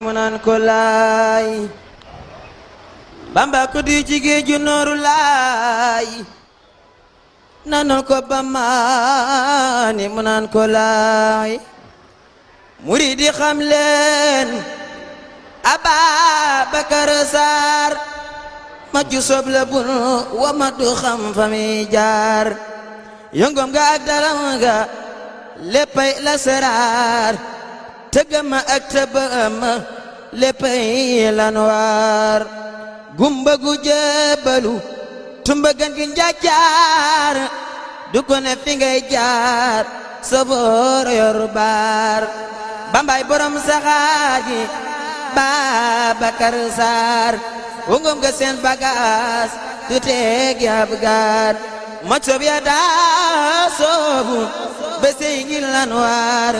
Munan ko laay Bamba ko di ci géeju nooru laay nanol ko bamaani munan ko laay muridi xam leen Ababakar Sarr ma ju sob la bun wa ma du xam fa mi jaar yongom ga ak dalam ga léppay la saraar tëggama ak tëbbama léppay lan waar gumba gu jébbalu tumbagan gi njaajaar du ko ne fi ngay jaar safoor yor baar bambay borom saxaar gi Babakar Sarr wongom ga seen bagaas du teeg yab gaat moj sob ya daa soobu besey ngi lan waar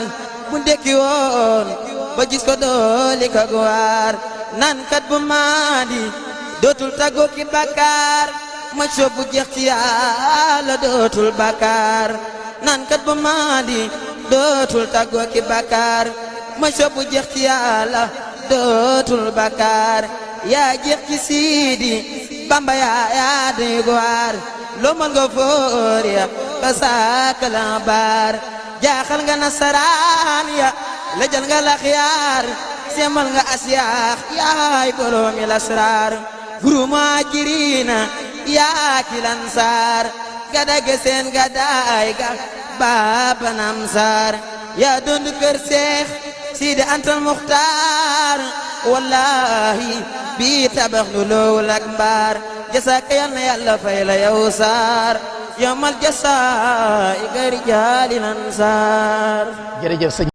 bu ndekki woon ba gis ko dooli ka guwaar nan kat bu maadi dootul taggo ki bakkaar moj sob bu jeex ci Yàlla dootul bakkaar nan kat bu maadi dootul taggo ki bakkaar moj sob bu jeex ci Yàlla dootul bakkaar yaa jeex ci Siidi Bamba yaa dey guwaar loo mën nga foor ya ka saakala baar jaaxal nga nasaraan ya lajal nga laxyaar semal nga asyaax yaay boroomi lasraar guru muhaajiriina yaa ki lansaar gadage seen gadaay ga baabanam saar yaa doon kër Seex Sidi Antal Muxtaar wallahi bii tabax nu loowul ak mbaar jasaaka yal na Yàlla fay la yow Sarr yawmal jasaa i gari jaali lan Sarr. jërëjëf sëñ